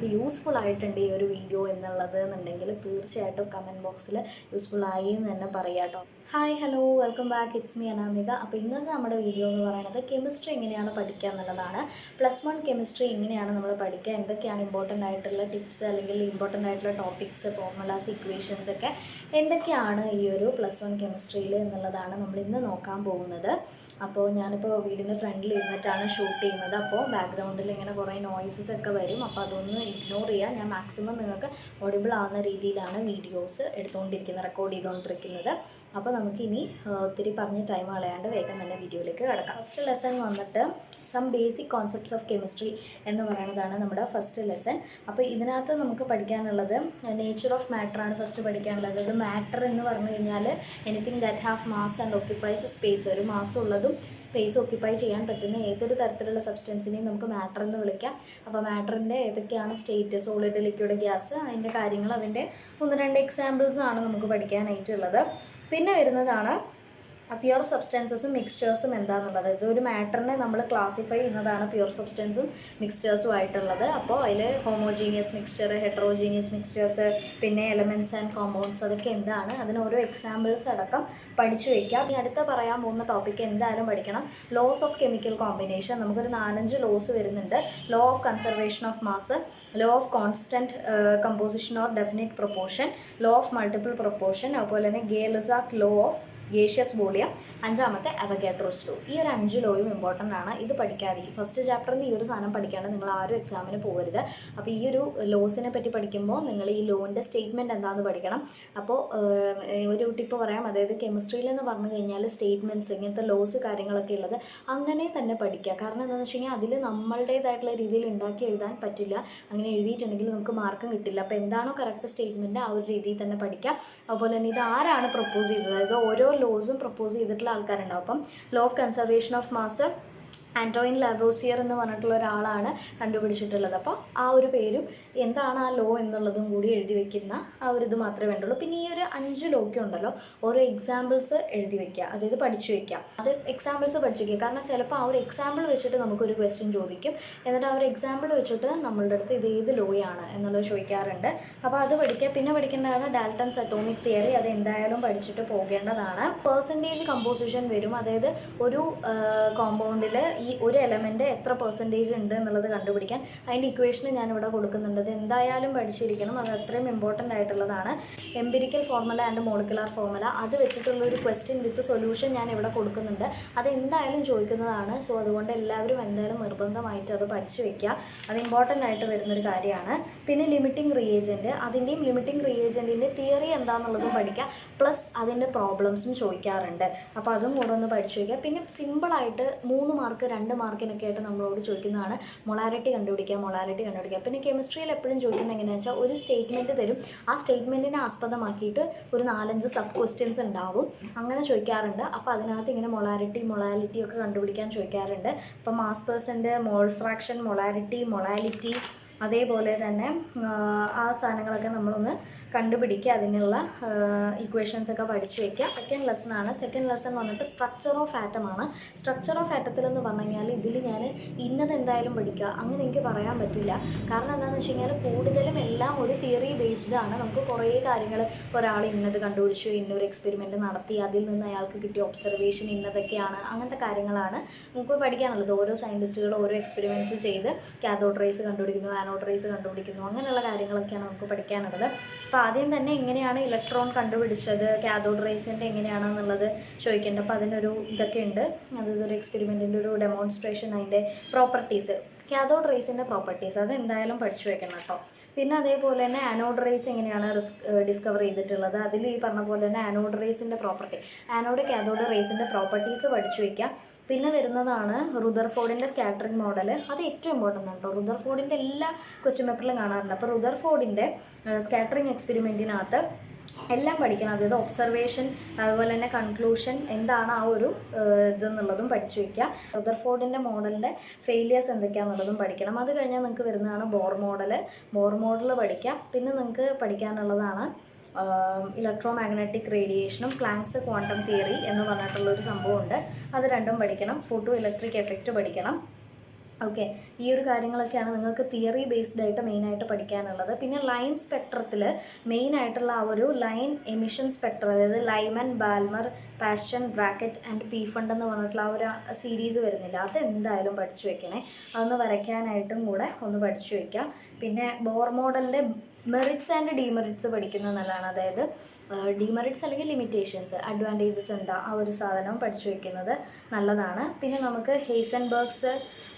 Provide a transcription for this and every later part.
നിങ്ങൾക്ക് യൂസ്ഫുൾ ആയിട്ടുണ്ട് ഈ ഒരു വീഡിയോ എന്നുണ്ടെങ്കിൽ തീർച്ചയായിട്ടും കമൻറ്റ് ബോക്സിൽ യൂസ്ഫുൾ ആയി എന്ന് തന്നെ പറയാം കേട്ടോ. Hi hello welcome back, it's me Anamika. അപ്പോൾ ഇന്നത്തെ നമ്മുടെ വീഡിയോ എന്ന് പറയുന്നത് കെമിസ്ട്രി എങ്ങനെയാണ് പഠിക്കുക എന്നുള്ളതാണ്. +1 കെമിസ്ട്രി എങ്ങനെയാണ് നമ്മൾ പഠിക്കുക, എന്തൊക്കെയാണ് ഇമ്പോർട്ടൻ്റ് ആയിട്ടുള്ള ടിപ്സ് അല്ലെങ്കിൽ ഇമ്പോർട്ടൻ്റ് ആയിട്ടുള്ള ടോപ്പിക്സ്, ഫോർമുലാസ്, ഇക്വേഷൻസ് ഒക്കെ എന്തൊക്കെയാണ് ഈ ഒരു +1 കെമിസ്ട്രിയിൽ എന്നുള്ളതാണ് നമ്മൾ ഇന്ന് നോക്കാൻ പോകുന്നത്. അപ്പോൾ ഞാനിപ്പോൾ വീടിൻ്റെ ഫ്രണ്ടിൽ ഇരുന്നിട്ടാണ് ഷൂട്ട് ചെയ്യുന്നത്. അപ്പോൾ ബാക്ക്ഗ്രൗണ്ടിൽ ഇങ്ങനെ കുറേ നോയ്സസ് ഒക്കെ വരും. അപ്പോൾ അതൊന്ന് ഇഗ്നോർ ചെയ്യുക. ഞാൻ മാക്സിമം നിങ്ങൾക്ക് ഓഡിബിൾ ആവുന്ന രീതിയിലാണ് വീഡിയോസ് റെക്കോർഡ് ചെയ്തുകൊണ്ടിരിക്കുന്നത്. അപ്പോൾ നമുക്കിനി ഒത്തിരി പറഞ്ഞ് ടൈം കളയാണ്ട് വേഗം തന്നെ വീഡിയോയിലേക്ക് കിടക്കാം. ഫസ്റ്റ് ലെസൺ വന്നിട്ട് some basic concepts of chemistry എന്ന് പറയുന്നതാണ് നമ്മുടെ ഫസ്റ്റ് ലെസൺ. അപ്പോൾ ഇതിനകത്ത് നമുക്ക് പഠിക്കാനുള്ളത് നേച്ചർ ഓഫ് മാറ്ററാണ് ഫസ്റ്റ് പഠിക്കാനുള്ളത്. അതായത് മാറ്റർ എന്ന് പറഞ്ഞു കഴിഞ്ഞാൽ anything that have mass and occupies space, ഒരു മാസം ഉള്ളതും സ്പേസ് ഓക്യുപ്പൈ ചെയ്യാൻ പറ്റുന്ന ഏതൊരു തരത്തിലുള്ള സബ്സ്റ്റൻസിനെയും നമുക്ക് മാറ്റർ എന്ന് വിളിക്കാം. അപ്പോൾ മാറ്ററിൻ്റെ ഏതൊക്കെയാണ് സ്റ്റേറ്റ്, സോളിഡ്, ലിക്വിഡ്, ഗ്യാസ്, അതിൻ്റെ കാര്യങ്ങൾ, അതിൻ്റെ 1-2 എക്സാമ്പിൾസ് ആണ് നമുക്ക് പഠിക്കാനായിട്ടുള്ളത്. പിന്നെ വരുന്നതാണ് പ്യുവർ സബ്സ്റ്റൻസസും മിക്സ്ചേഴ്സും എന്താണെന്നുള്ളത്. ഇതൊരു മാറ്ററിനെ നമ്മൾ ക്ലാസിഫൈ ചെയ്യുന്നതാണ് പ്യുവർ സബ്സ്റ്റൻസും മിക്സ്ചേഴ്സും ആയിട്ടുള്ളത്. അപ്പോൾ അതിൽ ഹോമോജീനിയസ് മിക്സ്ചർ, ഹെട്രോജീനിയസ് മിക്സ്ചേഴ്സ്, പിന്നെ എലമെൻറ്റ്സ് ആൻഡ് കോമ്പൗണ്ട്സ്, അതൊക്കെ എന്താണ്, അതിന് ഓരോ എക്സാമ്പിൾസ് അടക്കം പഠിച്ചു വയ്ക്കാം. ഇനി അടുത്ത പറയാൻ പോകുന്ന ടോപ്പിക്ക് എന്തായാലും പഠിക്കണം, ലോസ് ഓഫ് കെമിക്കൽ കോമ്പിനേഷൻ. നമുക്കൊരു 4-5 ലോസ് വരുന്നുണ്ട്. Law of conservation of mass, law of constant composition or definite proportion, law of multiple proportion, അതുപോലെ തന്നെ Gay Lussac law of gaseous volume, 5ാമത്തെ അവഗാഡ്രോസ് ലോ. ഈ ഒരു 5 ലോയും ഇമ്പോർട്ടൻ്റ് ആണ്. ഇത് പഠിക്കാതെ ഫസ്റ്റ് ചാപ്റ്ററിൽ ഈ ഒരു സാധനം പഠിക്കാണ്ട് നിങ്ങൾ ആരും എക്സാമിന് പോകരുത്. അപ്പോൾ ഈ ഒരു ലോസിനെ പറ്റി പഠിക്കുമ്പോൾ നിങ്ങൾ ഈ ലോൻ്റെ സ്റ്റേറ്റ്മെൻറ്റ് എന്താണെന്ന് പഠിക്കണം. അപ്പോൾ ഒരു ടിപ്പ് പറയാം, അതായത് കെമിസ്ട്രിയിൽ എന്ന് പറഞ്ഞു കഴിഞ്ഞാൽ സ്റ്റേറ്റ്മെൻറ്റ്സ്, ഇങ്ങനത്തെ ലോസ് കാര്യങ്ങളൊക്കെ ഉള്ളത് അങ്ങനെ തന്നെ പഠിക്കുക. കാരണം എന്താണെന്ന് വെച്ച് കഴിഞ്ഞാൽ അതിൽ നമ്മളുടേതായിട്ടുള്ള രീതിയിൽ ഉണ്ടാക്കി എഴുതാൻ പറ്റില്ല. അങ്ങനെ എഴുതിയിട്ടുണ്ടെങ്കിൽ നമുക്ക് മാർക്കും കിട്ടില്ല. അപ്പോൾ എന്താണോ കറക്റ്റ് സ്റ്റേറ്റ്മെൻറ്റ് ആ ഒരു രീതിയിൽ തന്നെ പഠിക്കുക. അതുപോലെ തന്നെ ഇത് ആരാണ് പ്രപ്പോസ് ചെയ്തത്, അതായത് ഓരോ ലോസും പ്രപ്പോസ് ചെയ്തിട്ടുള്ള ആൾക്കാരുണ്ടാവും. അപ്പം law of conservation of mass Antoine Lavoisier എന്ന് പറഞ്ഞിട്ടുള്ള ഒരാളാണ് കണ്ടുപിടിച്ചിട്ടുള്ളത്. അപ്പോൾ ആ ഒരു പേരും എന്താണ് ആ ലോ എന്നുള്ളതും കൂടി എഴുതി വെക്കുന്ന ആ ഒരു ഇത് മാത്രമേ വേണ്ടുള്ളൂ. പിന്നെ ഈ ഒരു 5 ലോയ്ക്ക് ഉണ്ടല്ലോ ഓരോ എക്സാമ്പിൾസ് എഴുതി വെക്കുക, അതായത് പഠിച്ചു വയ്ക്കുക. അത് എക്സാമ്പിൾസ് പഠിച്ചു വയ്ക്കുക. കാരണം ചിലപ്പോൾ ആ ഒരു എക്സാമ്പിൾ വെച്ചിട്ട് നമുക്കൊരു ക്വസ്റ്റ്യൻ ചോദിക്കും. എന്നിട്ട് ആ ഒരു എക്സാമ്പിൾ വെച്ചിട്ട് നമ്മളുടെ അടുത്ത് ഇത് ഏത് ലോയാണ് എന്നുള്ളത് ചോദിക്കാറുണ്ട്. അപ്പോൾ അത് പഠിക്കുക. പിന്നെ പഠിക്കേണ്ടതാണ് ഡാൽട്ടൺസ് അറ്റോമിക് തിയറി. അത് എന്തായാലും പഠിച്ചിട്ട് പോകേണ്ടതാണ്. പെർസെൻറ്റേജ് കമ്പോസിഷൻ വരും. അതായത് ഒരു കോമ്പൗണ്ടിൽ ഈ ഒരു എലമെൻറ്റ് എത്ര പെർസെൻറ്റേജ് ഉണ്ട് എന്നുള്ളത് കണ്ടുപിടിക്കാൻ അതിൻ്റെ ഇക്വേഷൻ ഞാനിവിടെ കൊടുക്കുന്നുണ്ട്. അത് എന്തായാലും പഠിച്ചിരിക്കണം. അത് അത്രയും ഇമ്പോർട്ടൻ്റ് ആയിട്ടുള്ളതാണ്. Empirical formula and molecular formula, അത് വെച്ചിട്ടുള്ളൊരു ക്വസ്റ്റ്യൻ വിത്ത് സൊല്യൂഷൻ ഞാൻ ഇവിടെ കൊടുക്കുന്നുണ്ട്. അത് എന്തായാലും ചോദിക്കുന്നതാണ്. സോ അതുകൊണ്ട് എല്ലാവരും എന്തായാലും നിർബന്ധമായിട്ട് അത് പഠിച്ചു വയ്ക്കുക. അത് ഇമ്പോർട്ടൻ്റ് ആയിട്ട് വരുന്നൊരു കാര്യമാണ്. പിന്നെ ലിമിറ്റിംഗ് റിയേജൻറ്റ്, അതിൻ്റെയും ലിമിറ്റിംഗ് റിയേജൻറ്റിൻ്റെ തിയറി എന്താണെന്നുള്ളതും പഠിക്കുക. പ്ലസ് അതിൻ്റെ പ്രോബ്ലംസും ചോദിക്കാറുണ്ട്. അപ്പോൾ അതും കൂടെ ഒന്ന് പഠിച്ചു വയ്ക്കുക. പിന്നെ സിമ്പിളായിട്ട് 3 മാർക്ക് 2 മാർക്കിനൊക്കെ ആയിട്ട് നമ്മളോട് ചോദിക്കുന്നതാണ് മൊളാരിറ്റി കണ്ടുപിടിക്കുക. പിന്നെ കെമിസ്ട്രിയിൽ എപ്പോഴും ചോദിക്കുന്നത് എങ്ങനെയാണെന്ന് വെച്ചാൽ ഒരു സ്റ്റേറ്റ്മെൻറ്റ് തരും. ആ സ്റ്റേറ്റ്മെൻറ്റിനെ ആസ്പദമാക്കിയിട്ട് ഒരു 4-5 സബ് ക്വസ്റ്റ്യൻസ് ഉണ്ടാവും. അങ്ങനെ ചോദിക്കാറുണ്ട്. അപ്പോൾ അതിനകത്ത് ഇങ്ങനെ മൊളാലിറ്റി ഒക്കെ കണ്ടുപിടിക്കാൻ ചോദിക്കാറുണ്ട്. ഇപ്പോൾ mass percent, mole fraction, molality, അതേപോലെ തന്നെ ആ സാധനങ്ങളൊക്കെ നമ്മളൊന്ന് കണ്ടുപിടിക്കുക. അതിനുള്ള ഇക്വേഷൻസ് ഒക്കെ പഠിച്ചു വയ്ക്കുക. സെക്കൻഡ് ലെസൺ വന്നിട്ട് സ്ട്രക്ചർ ഓഫ് ആറ്റം ആണ്. സ്ട്രക്ചർ ഓഫ് ആറ്റത്തിൽ എന്ന് പറഞ്ഞു കഴിഞ്ഞാൽ ഇതിൽ ഞാൻ ഇന്നത് എന്തായാലും പഠിക്കുക അങ്ങനെ എനിക്ക് പറയാൻ പറ്റില്ല. കാരണം എന്താണെന്ന് വെച്ച് കഴിഞ്ഞാൽ കൂടുതലും എല്ലാം ഒരു തിയറി ബേസ്ഡ് ആണ്. നമുക്ക് കുറേ കാര്യങ്ങൾ, ഒരാൾ ഇന്നത് കണ്ടുപിടിച്ചു, ഇന്നൊരു എക്സ്പെരിമെൻറ്റ് നടത്തി, അതിൽ നിന്ന് അയാൾക്ക് കിട്ടിയ ഒബ്സർവേഷൻ ഇന്നതൊക്കെയാണ്, അങ്ങനത്തെ കാര്യങ്ങളാണ് നമുക്ക് പഠിക്കാനുള്ളത്. ഓരോ സയൻറ്റിസ്റ്റുകൾ ഓരോ എക്സ്പെരിമെൻറ്റ്സ് ചെയ്ത് കാഥോഡ് റേസ് കണ്ടുപിടിക്കുന്നു, ആനോഡ് റേസ് കണ്ടുപിടിക്കുന്നു, അങ്ങനെയുള്ള കാര്യങ്ങളൊക്കെയാണ് നമുക്ക് പഠിക്കാനുള്ളത്. അപ്പോൾ ആദ്യം തന്നെ എങ്ങനെയാണ് ഇലക്ട്രോൺ കണ്ടുപിടിച്ചത്, കാഥോഡ് റേസിൻ്റെ എങ്ങനെയാണെന്നുള്ളത് ചോദിക്കേണ്ടത്. അപ്പോൾ അതിനൊരു ഇതൊക്കെ ഉണ്ട്. അതൊരു എക്സ്പെരിമെൻറ്റിൻ്റെ ഒരു ഡെമോൺസ്ട്രേഷൻ, അതിൻ്റെ പ്രോപ്പർട്ടീസ്, കാഥോഡ് റേസിൻ്റെ പ്രോപ്പർട്ടീസ്, അത് എന്തായാലും പഠിച്ചു വെക്കണം കേട്ടോ. പിന്നെ അതേപോലെ തന്നെ ആനോഡ് റേസ് എങ്ങനെയാണ് ഡിസ്കവർ ചെയ്തിട്ടുള്ളത്, അതിൽ ഈ പറഞ്ഞ പോലെ തന്നെ ആനോഡ് റേസിൻ്റെ പ്രോപ്പർട്ടി, ആനോഡ് കാഥോഡ് റേസിൻ്റെ പ്രോപ്പർട്ടീസ് പഠിച്ചു വയ്ക്കാം. പിന്നെ വരുന്നതാണ് റുദർഫോർഡിൻ്റെ സ്കാറ്ററിംഗ് മോഡൽ. അത് ഏറ്റവും ഇമ്പോർട്ടൻ്റ് ആണ് കേട്ടോ. റുദർഫോർഡിൻ്റെ എല്ലാ ക്വസ്റ്റ്യൻ പേപ്പറിലും കാണാറുണ്ട്. അപ്പോൾ റുദർഫോർഡിൻ്റെ സ്കാറ്ററിംഗ് എക്സ്പെരിമെൻറ്റിനകത്ത് എല്ലാം പഠിക്കണം. അതായത് ഒബ്സർവേഷൻ, അതുപോലെ തന്നെ കൺക്ലൂഷൻ, എന്താണ് ആ ഒരു ഇതെന്നുള്ളതും പഠിച്ചു വയ്ക്കുക. റുദർഫോർഡിൻ്റെ മോഡലിൻ്റെ ഫെയിലിയേഴ്സ് എന്തൊക്കെയാണെന്നുള്ളതും പഠിക്കണം. അത് കഴിഞ്ഞാൽ നിങ്ങൾക്ക് വരുന്നതാണ് ബോർ മോഡൽ പഠിക്കാം. പിന്നെ നിങ്ങൾക്ക് പഠിക്കാനുള്ളതാണ് ഇലക്ട്രോ മാഗ്നറ്റിക് റേഡിയേഷനും പ്ലാങ്ക്സ് ക്വാണ്ടം തിയറി എന്ന് പറഞ്ഞിട്ടുള്ളൊരു സംഭവമുണ്ട്. അത് രണ്ടും പഠിക്കണം. ഫോട്ടോ ഇലക്ട്രിക് എഫക്റ്റ് പഠിക്കണം. ഓക്കെ, ഈ ഒരു കാര്യങ്ങളൊക്കെയാണ് നിങ്ങൾക്ക് തിയറി ബേസ്ഡ് ആയിട്ട് മെയിനായിട്ട് പഠിക്കാനുള്ളത്. പിന്നെ ലൈൻ സ്പെക്ട്രത്തിൽ മെയിനായിട്ടുള്ള ആ ഒരു ലൈൻ എമിഷൻ സ്പെക്ട്രം, അതായത് Lyman, Balmer, Paschen, Brackett and Pfund എന്ന് പറഞ്ഞിട്ടുള്ള ആ ഒരു സീരീസ് വരുന്നില്ല, അത് എന്തായാലും പഠിച്ചു വെക്കണേ. അതൊന്ന് വരയ്ക്കാനായിട്ടും കൂടെ ഒന്ന് പഠിച്ചു വയ്ക്കുക. പിന്നെ ബോർ മോഡലിൻ്റെ മെറിറ്റ്സ് ആൻഡ് ഡിമെറിറ്റ്സ് പഠിക്കുന്നത് നല്ലതാണ്. അതായത് ഡിമെറിറ്റ്സ് അല്ലെങ്കിൽ ലിമിറ്റേഷൻസ്, അഡ്വാൻറ്റേജസ് എന്താ, ആ ഒരു സാധനം പഠിച്ചു വയ്ക്കുന്നത് നല്ലതാണ്. പിന്നെ നമുക്ക് Heisenberg's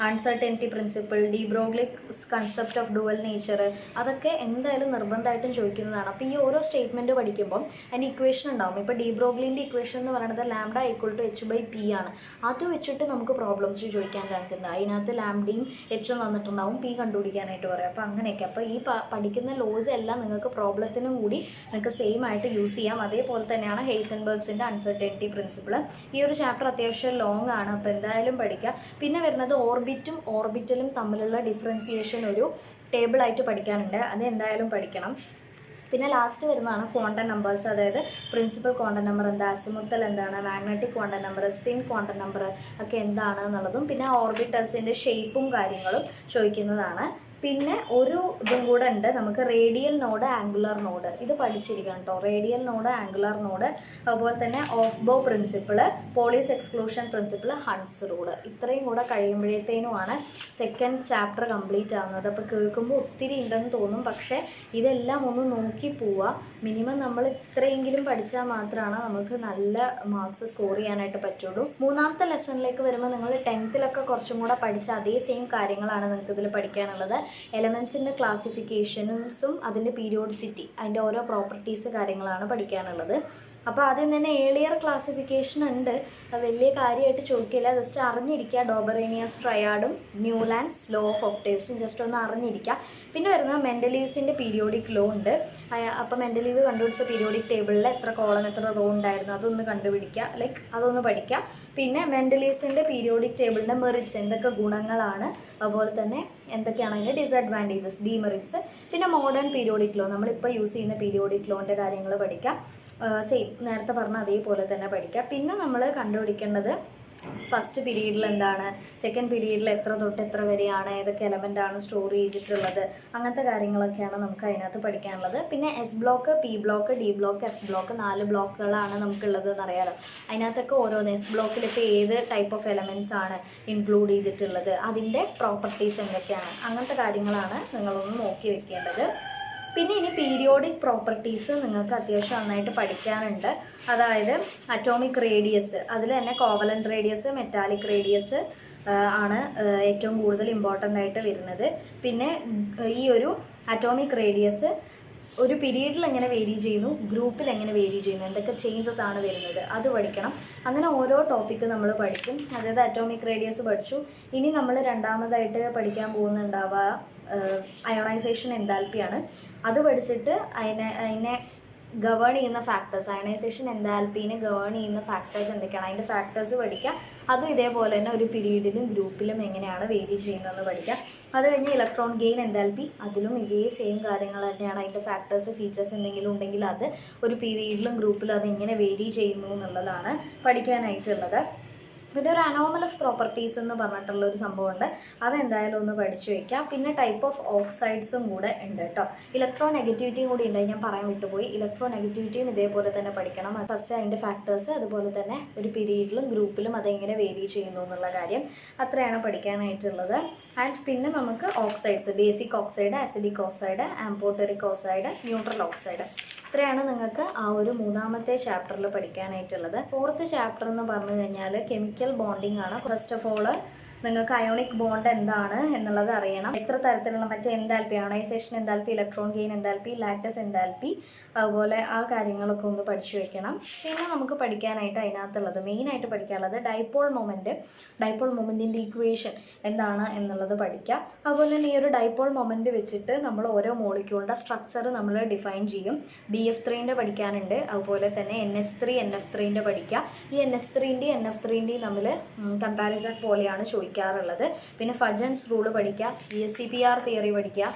uncertainty principle, de Broglie's concept of dual nature, അതൊക്കെ എന്തായാലും നിർബന്ധമായിട്ടും ചോദിക്കുന്നതാണ്. അപ്പോൾ ഈ ഓരോ സ്റ്റേറ്റ്മെൻറ്റ് പഠിക്കുമ്പം അതിൻ്റെ ഇക്വേഷൻ ഉണ്ടാവും. ഇപ്പോൾ ഡി ബ്രോഗ്ലിൻ്റെ ഇക്വേഷൻ എന്ന് പറയുന്നത് ലാംഡ = h/p ആണ്. അത് വെച്ചിട്ട് നമുക്ക് പ്രോബ്ലംസ് ചോദിക്കാൻ ചാൻസ് ഉണ്ട്. അതിനകത്ത് ലാംഡയും എച്ചും വന്നിട്ടുണ്ടാവും, പി കണ്ടുപിടിക്കാനായിട്ട് പറയും. അപ്പോൾ അങ്ങനെയൊക്കെ. അപ്പോൾ ഈ പഠിക്കുന്ന ലോസ് എല്ലാം നിങ്ങൾക്ക് പ്രോബ്ലത്തിനും കൂടി നിങ്ങൾക്ക് സെയിം ആയിട്ട് യൂസ് ചെയ്യാം. അതേപോലെ തന്നെയാണ് ഹെയ്സൻബർഗ്സിൻ്റെ അൺസർട്ടനിറ്റി പ്രിൻസിപ്പിൾ. ഈ ഒരു ചാപ്റ്റർ അത്യാവശ്യം ലോങ് ആണ്, അപ്പോൾ എന്തായാലും പഠിക്കുക. പിന്നെ വരുന്നത് ഓർബിറ്റും ഓർബിറ്റലും തമ്മിലുള്ള ഡിഫറൻസിയേഷൻ ഒരു ടേബിളായിട്ട് പഠിക്കാനുണ്ട്, അത് എന്തായാലും പഠിക്കണം. പിന്നെ ലാസ്റ്റ് വരുന്നതാണ് ക്വാണ്ടം നമ്പേഴ്സ്, അതായത് പ്രിൻസിപ്പൽ ക്വാണ്ടം നമ്പർ എന്താ, അസിമുത്തൽ എന്താണ്, magnetic quantum number, spin quantum number ഒക്കെ എന്താണ് എന്നുള്ളതും, പിന്നെ ഓർബിറ്റൽസിൻ്റെ ഷേപ്പും കാര്യങ്ങളും ചോദിക്കുന്നതാണ്. പിന്നെ ഒരു ഇതും കൂടെ ഉണ്ട്, നമുക്ക് റേഡിയൽ നോഡ്, ആംഗുലർ നോഡ്, ഇത് പഠിച്ചിരിക്കണം കേട്ടോ. റേഡിയൽ നോഡ്, ആംഗുലർ നോഡ്, അതുപോലെ തന്നെ ഓഫ് ബോ principle, Pauli's exclusion principle, Hund's rule, ഇത്രയും കൂടെ കഴിയുമ്പോഴത്തേനുമാണ് സെക്കൻഡ് ചാപ്റ്റർ കംപ്ലീറ്റ് ആവുന്നത്. അപ്പോൾ കേൾക്കുമ്പോൾ ഒത്തിരി ഉണ്ടെന്ന് തോന്നും, പക്ഷേ ഇതെല്ലാം ഒന്ന് നോക്കി പോവുക. മിനിമം നമ്മൾ ഇത്രയെങ്കിലും പഠിച്ചാൽ മാത്രമാണ് നമുക്ക് നല്ല മാർക്സ് സ്കോർ ചെയ്യാനായിട്ട് പറ്റുള്ളൂ. മൂന്നാമത്തെ ലെസണിലേക്ക് വരുമ്പോൾ നിങ്ങൾ 10th കുറച്ചും കൂടെ പഠിച്ച അതേ സെയിം കാര്യങ്ങളാണ് നിങ്ങൾക്ക് ഇതിൽ പഠിക്കാനുള്ളത്. എലമെൻസിൻ്റെ ക്ലാസിഫിക്കേഷൻസും അതിൻ്റെ പീരിയോഡിസിറ്റി, അതിൻ്റെ ഓരോ പ്രോപ്പർട്ടീസ് കാര്യങ്ങളാണ് പഠിക്കാനുള്ളത്. അപ്പോൾ ആദ്യം തന്നെ ഏർലിയർ ക്ലാസിഫിക്കേഷൻ ഉണ്ട്, വലിയ കാര്യമായിട്ട് ചോദിക്കില്ല, ജസ്റ്റ് അറിഞ്ഞിരിക്കുക. ഡോബറേനിയസ് ട്രയാഡും ന്യൂലാൻഡ്സ് ലോ ഓഫ് ഒക്ടേവ്സും ജസ്റ്റ് ഒന്ന് അറിഞ്ഞിരിക്കുക. പിന്നെ വരുന്നത് മെൻഡലീവ്സിൻ്റെ പീരിയോഡിക് ലോ ഉണ്ട്. അപ്പോൾ മെൻഡലീവ് കണ്ടുപിടിച്ച പീരിയോഡിക് ടേബിളിൽ എത്ര കോളം എത്ര റോ ഉണ്ടായിരുന്നു അതൊന്ന് കണ്ടുപിടിക്കുക, അതൊന്ന് പഠിക്കുക. പിന്നെ മെൻഡലീവ്സിൻ്റെ പീരിയോഡിക് ടേബിളിൻ്റെ മെറിറ്റ്സ്, എന്തൊക്കെ ഗുണങ്ങളാണ്, അതുപോലെ തന്നെ എന്തൊക്കെയാണ് അതിൻ്റെ ഡിസഡ്വാൻറ്റേജസ്, ഡിമെറിറ്റ്സ്. പിന്നെ മോഡേൺ പീരിയോഡിക് ലോ, നമ്മളിപ്പോൾ യൂസ് ചെയ്യുന്ന പീരിയോഡിക് ലോൻ്റെ കാര്യങ്ങൾ പഠിക്കാം. സെയിം നേരത്തെ പറഞ്ഞ അതേപോലെ തന്നെ പഠിക്കാം. പിന്നെ നമ്മൾ കണ്ടുപിടിക്കേണ്ടത് ഫസ്റ്റ് പീരീഡിൽ എന്താണ്, സെക്കൻഡ് പീരീഡിൽ എത്ര തൊട്ട് എത്ര വരെയാണ്, ഏതൊക്കെ എലമെൻ്റാണ് സ്റ്റോർ ചെയ്തിട്ടുള്ളത്, അങ്ങനത്തെ കാര്യങ്ങളൊക്കെയാണ് നമുക്ക് അതിനകത്ത് പഠിക്കാനുള്ളത്. പിന്നെ S block, P block, D block, F block, 4 ബ്ലോക്കുകളാണ് നമുക്കുള്ളത് എന്നറിയാലോ. അതിനകത്തൊക്കെ ഓരോന്ന് എസ് ബ്ലോക്കിലൊക്കെ ഏത് ടൈപ്പ് ഓഫ് എലമെൻറ്റ്സ് ആണ് ഇൻക്ലൂഡ് ചെയ്തിട്ടുള്ളത്, അതിൻ്റെ പ്രോപ്പർട്ടീസ് എന്തൊക്കെയാണ്, അങ്ങനത്തെ കാര്യങ്ങളാണ് നിങ്ങളൊന്ന് നോക്കി വെക്കേണ്ടത്. പിന്നെ ഇനി പീരിയോഡിക് പ്രോപ്പർട്ടീസ് നിങ്ങൾക്ക് അത്യാവശ്യം നന്നായിട്ട് പഠിക്കാനുണ്ട്. അതായത് അറ്റോമിക് റേഡിയസ്, അതിൽ തന്നെ കോവലൻ്റ് റേഡിയസ്, മെറ്റാലിക് റേഡിയസ് ആണ് ഏറ്റവും കൂടുതൽ ഇമ്പോർട്ടൻ്റ് ആയിട്ട് വരുന്നത്. പിന്നെ ഈ ഒരു അറ്റോമിക് റേഡിയസ് ഒരു പീരീഡിൽ എങ്ങനെ വേരി ചെയ്യുന്നു, ഗ്രൂപ്പിൽ എങ്ങനെ വേരി ചെയ്യുന്നു, എന്തൊക്കെ ചേഞ്ചസ് ആണ് വരുന്നത്, അത് പഠിക്കണം. അങ്ങനെ ഓരോ ടോപ്പിക്ക് നമ്മൾ പഠിക്കും. അതായത് അറ്റോമിക് റേഡിയസ് പഠിച്ചു. ഇനി നമ്മൾ രണ്ടാമതായിട്ട് പഠിക്കാൻ പോകുന്നുണ്ടാവുക അയോണൈസേഷൻ എൻതാൽപ്പിയാണ്. അത് പഠിച്ചിട്ട് അതിനെ ഗവേൺ ചെയ്യുന്ന ഫാക്ടേഴ്സ്, അയണൈസേഷൻ എൻതാൽപ്പീനെ ഗവേൺ ചെയ്യുന്ന ഫാക്ടേഴ്സ് എന്തൊക്കെയാണ്, അതിൻ്റെ ഫാക്ടേഴ്സ് പഠിക്കാം. അതും ഇതേപോലെ തന്നെ ഒരു പീരീഡിലും ഗ്രൂപ്പിലും എങ്ങനെയാണ് വേരി ചെയ്യുന്നതെന്ന് പഠിക്കാം. അത് കഴിഞ്ഞ് ഇലക്ട്രോൺ ഗെയിൻ എൻതാൽപ്പി, അതിലും ഇതേ സെയിം കാര്യങ്ങൾ തന്നെയാണ്. അതിൻ്റെ ഫാക്ടേഴ്സ്, ഫീച്ചേഴ്സ് എന്തെങ്കിലും ഉണ്ടെങ്കിൽ അത് ഒരു പീരീഡിലും ഗ്രൂപ്പിലും അത് എങ്ങനെ വേരി ചെയ്യുന്നു എന്നുള്ളതാണ് പഠിക്കാനായിട്ടുള്ളത്. പിന്നെ ഒരു അനോമലസ് പ്രോപ്പർട്ടീസ് എന്ന് പറഞ്ഞിട്ടുള്ളൊരു സംഭവമുണ്ട്, അതെന്തായാലും ഒന്ന് പഠിച്ചു വയ്ക്കാം. പിന്നെ ടൈപ്പ് ഓഫ് ഓക്സൈഡ്സും കൂടെ ഉണ്ട് കേട്ടോ. ഇലക്ട്രോ നെഗറ്റിവിറ്റിയും കൂടി ഉണ്ട്, ഞാൻ പറയാൻ വിട്ടുപോയി. ഇലക്ട്രോ നെഗറ്റിവിറ്റിയും ഇതേപോലെ തന്നെ പഠിക്കണം. ഫസ്റ്റ് അതിൻ്റെ ഫാക്ടേഴ്സ്, അതുപോലെ തന്നെ ഒരു പീരീഡിലും ഗ്രൂപ്പിലും അതെങ്ങനെ വേരി ചെയ്യുന്നു എന്നുള്ള കാര്യം, അത്രയാണ് പഠിക്കാനായിട്ടുള്ളത്. ആൻഡ് പിന്നെ നമുക്ക് oxides, basic oxide, acidic oxide, amphoteric oxide, neutral oxide, ഇത്രയാണ് നിങ്ങൾക്ക് ആ ഒരു മൂന്നാമത്തെ ചാപ്റ്ററിൽ പഠിക്കാനായിട്ടുള്ളത്. 4th ചാപ്റ്റർ എന്ന് പറഞ്ഞു കഴിഞ്ഞാൽ കെമിക്കൽ ബോണ്ടിങ് ആണ്. ഫസ്റ്റ് ഓഫ് ഓൾ നിങ്ങൾക്ക് അയോണിക് ബോണ്ട് എന്താണ് എന്നുള്ളത് അറിയണം. എത്ര തരത്തിലുള്ള മറ്റേ enthalpy, ionisation enthalpy, electron gain enthalpy, latus enthalpy, അതുപോലെ ആ കാര്യങ്ങളൊക്കെ ഒന്ന് പഠിച്ചു വെക്കണം. പിന്നെ നമുക്ക് പഠിക്കാനായിട്ട് അതിനകത്തുള്ളത് മെയിനായിട്ട് പഠിക്കാനുള്ളത് ഡൈപോൾ മൊമെൻറ്റിൻ്റെ ഇക്വേഷൻ എന്താണ് എന്നുള്ളത് പഠിക്കുക. അതുപോലെ തന്നെ ഈ ഒരു ഡൈപോൾ മൊമെൻറ്റ് വെച്ചിട്ട് നമ്മൾ ഓരോ മോളിക്യൂളിൻ്റെ സ്ട്രക്ചർ നമ്മൾ ഡിഫൈൻ ചെയ്യും. BF3ൻ്റെ പഠിക്കാനുണ്ട്, അതുപോലെ തന്നെ NH3 NF3ൻ്റെ പഠിക്കുക. ഈ NH3ൻ്റെയും NF3ൻ്റെയും തമ്മിൽ കമ്പാരിസൺ പോലെയാണ് ചോദിക്കാറുള്ളത്. പിന്നെ ഫജൻസ് റൂള് പഠിക്കുക, ESCPR തിയറി പഠിക്കുക,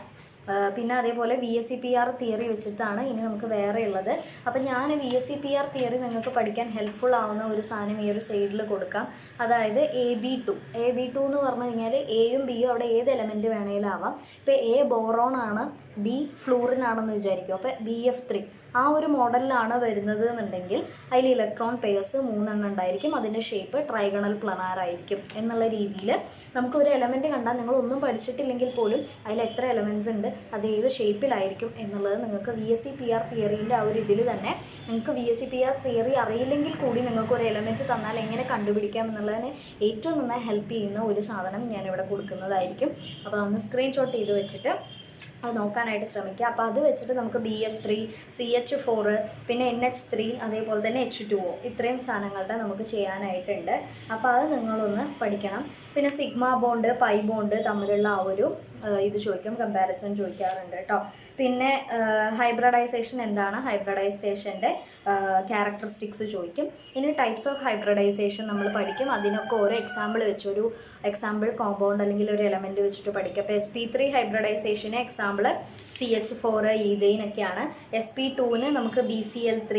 പിന്നെ അതേപോലെ VSEPR തിയറി വെച്ചിട്ടാണ് ഇനി നമുക്ക് വേറെ ഉള്ളത്. അപ്പം ഞാൻ VSEPR തിയറി നിങ്ങൾക്ക് പഠിക്കാൻ ഹെൽപ്ഫുൾ ആവുന്ന ഒരു സാധനം ഈ ഒരു സൈഡിൽ കൊടുക്കാം. അതായത് AB2 എന്ന് പറഞ്ഞു കഴിഞ്ഞാൽ എയും ബിയും അവിടെ ഏത് എലമെൻറ്റ് വേണമെങ്കിലും ആവാം. ഇപ്പോൾ A ബോറോൺ ആണ്, B ഫ്ലൂറിൻ ആണെന്ന് വിചാരിക്കും. അപ്പോൾ BF3 ആ ഒരു മോഡലിലാണ് വരുന്നത് എന്നുണ്ടെങ്കിൽ അതിൽ ഇലക്ട്രോൺ പെയർസ് 3 ഉണ്ടായിരിക്കും. അതിൻ്റെ ഷേപ്പ് ട്രൈഗണൽ പ്ലനാർ ആയിരിക്കും എന്നുള്ള രീതിയിൽ നമുക്കൊരു എലമെൻറ്റ് കണ്ടാൽ നിങ്ങളൊന്നും പഠിച്ചിട്ടില്ലെങ്കിൽ പോലും അതിൽ എത്ര എലമെൻറ്റ്സ് ഉണ്ട്, അത് ഏത് ഷേപ്പിലായിരിക്കും എന്നുള്ളത് നിങ്ങൾക്ക് VSEPR തിയറീൻ്റെ ആ ഒരു ഇതിൽ തന്നെ നിങ്ങൾക്ക് VSEPR തിയറി അറിയില്ലെങ്കിൽ കൂടി നിങ്ങൾക്ക് ഒരു എലമെൻറ്റ് തന്നാൽ എങ്ങനെ കണ്ടുപിടിക്കാം എന്നുള്ളതിന് ഏറ്റവും നന്നായി ഹെൽപ്പ് ചെയ്യുന്ന ഒരു സാധനം ഞാനിവിടെ കൊടുക്കുന്നതായിരിക്കും. അപ്പോൾ അതൊന്ന് സ്ക്രീൻഷോട്ട് ചെയ്ത് വെച്ചിട്ട് അത് നോക്കാനായിട്ട് ശ്രമിക്കുക. അപ്പോൾ അത് വെച്ചിട്ട് നമുക്ക് BF3, CH4, പിന്നെ NH3, അതേപോലെ തന്നെ H2O ഇത്രയും സാധനങ്ങളുടെ നമുക്ക് ചെയ്യാനായിട്ടുണ്ട്. അപ്പോൾ അത് നിങ്ങളൊന്ന് പഠിക്കണം. പിന്നെ സിഗ്മ ബോണ്ട്, പൈ ബോണ്ട് തമ്മിലുള്ള ആ ഒരു ഇത് ചോദിക്കും, കമ്പാരിസൺ ചോദിക്കാറുണ്ട് കേട്ടോ. പിന്നെ ഹൈബ്രിഡൈസേഷൻ എന്താണ്, ഹൈബ്രിഡൈസേഷൻ്റെ ക്യാരക്ടറിസ്റ്റിക്സ് ചോദിക്കും. ഇനി ടൈപ്സ് ഓഫ് ഹൈബ്രിഡൈസേഷൻ നമ്മൾ പഠിക്കും. അതിനൊക്കെ ഓരോ എക്സാമ്പിൾ വെച്ച് ഒരു എക്സാമ്പിൾ കോമ്പൗണ്ട് അല്ലെങ്കിൽ ഒരു എലമെൻറ്റ് വെച്ചിട്ട് പഠിക്കും. അപ്പോൾ sp3 ഹൈബ്രിഡൈസേഷന് എക്സാമ്പിൾ CH4, ഈഥെയിനൊക്കെയാണ്. sp2ന് നമുക്ക് BCl3,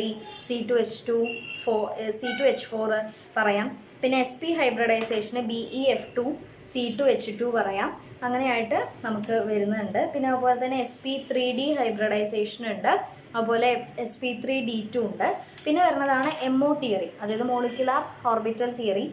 C2H4 പറയാം. പിന്നെ sp ഹൈബ്രിഡൈസേഷന് BeF2, C2H2 പറയാം. അങ്ങനെയായിട്ട് നമുക്ക് വരുന്നുണ്ട്. പിന്നെ അതുപോലെ തന്നെ sp3d ഹൈബ്രിഡൈസേഷൻ ഉണ്ട്, അതുപോലെ sp3d2 ഉണ്ട്. പിന്നെ വരുന്നതാണ് MO തിയറി, അതായത് മോളിക്കുലാർ ഓർബിറ്റൽ തിയറി.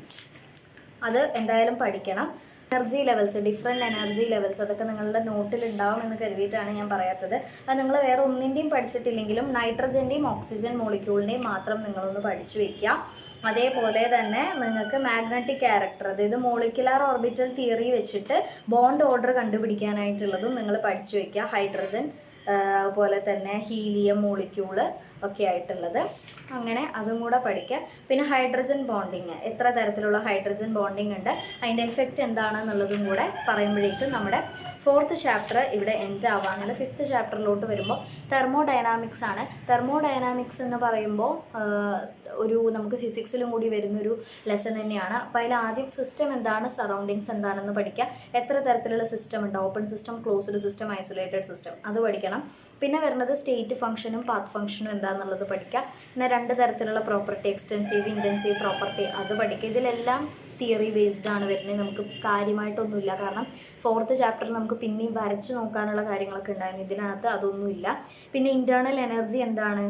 അത് എന്തായാലും പഠിക്കണം. Energy levels, different energy levels, അതൊക്കെ നിങ്ങളുടെ നോട്ടിൽ ഉണ്ടാവും എന്ന് കരുതിയിട്ടാണ് ഞാൻ പറയാത്തത്. അത് നിങ്ങൾ വേറെ ഒന്നിൻ്റെയും പഠിച്ചിട്ടില്ലെങ്കിലും നൈട്രജൻ്റെയും ഓക്സിജൻ മോളിക്യൂളിൻ്റെയും മാത്രം നിങ്ങളൊന്ന് പഠിച്ചു വയ്ക്കുക. അതേപോലെ തന്നെ നിങ്ങൾക്ക് മാഗ്നറ്റിക് ക്യാരക്ടർ, അതായത് മോളിക്കുലാർ ഓർബിറ്റൽ തിയറി വെച്ചിട്ട് ബോണ്ട് ഓർഡർ കണ്ടുപിടിക്കാനായിട്ടുള്ളതും നിങ്ങൾ പഠിച്ചു വയ്ക്കുക. ഹൈഡ്രജൻ, അതുപോലെ തന്നെ ഹീലിയം മോളിക്യൂള് ഒക്കെ ആയിട്ടുള്ളത്, അങ്ങനെ അതും കൂടെ പഠിക്കുക. പിന്നെ ഹൈഡ്രജൻ ബോണ്ടിങ്, എത്ര തരത്തിലുള്ള ഹൈഡ്രജൻ ബോണ്ടിങ് ഉണ്ട്, അതിൻ്റെ എഫക്റ്റ് എന്താണെന്നുള്ളതും കൂടെ പറയുമ്പോഴേക്കും നമ്മുടെ 4th ചാപ്റ്റർ ഇവിടെ എൻഡ് ആവാനുള്ള 5th ചാപ്റ്ററിലോട്ട് വരുമ്പോൾ തെർമോഡൈനാമിക്സ് ആണ്. തെർമോഡൈനാമിക്സ് എന്ന് പറയുമ്പോൾ ഒരു നമുക്ക് ഫിസിക്സിലും കൂടി വരുന്നൊരു ലെസൺ തന്നെയാണ്. അപ്പോൾ അതിൽ ആദ്യം സിസ്റ്റം എന്താണ്, സറൗണ്ടിങ്സ് എന്താണെന്ന് പഠിക്കുക. എത്ര തരത്തിലുള്ള സിസ്റ്റം ഉണ്ട്, open system, closed system, isolated system, അത് പഠിക്കണം. പിന്നെ വരുന്നത് സ്റ്റേറ്റ് ഫംഗ്ഷനും പാത്ത് ഫംഗ്ഷനും എന്താണെന്നുള്ളത് പഠിക്കുക. പിന്നെ 2 തരത്തിലുള്ള പ്രോപ്പർട്ടി, എക്സ്റ്റെൻസീവ്, ഇൻറ്റൻസീവ് പ്രോപ്പർട്ടി, അത് പഠിക്കുക. ഇതിലെല്ലാം തിയറി ബേസ്ഡ് ആണ് വരുന്നത്. നമുക്ക് കാര്യമായിട്ടൊന്നുമില്ല, കാരണം 4th ചാപ്റ്ററിൽ നമുക്ക് പിന്നെയും വരച്ച് നോക്കാനുള്ള കാര്യങ്ങളൊക്കെ ഉണ്ടായിരുന്നു. ഇതിനകത്ത് അതൊന്നുമില്ല. പിന്നെ ഇൻറ്റേർണൽ എനർജി എന്താണ്,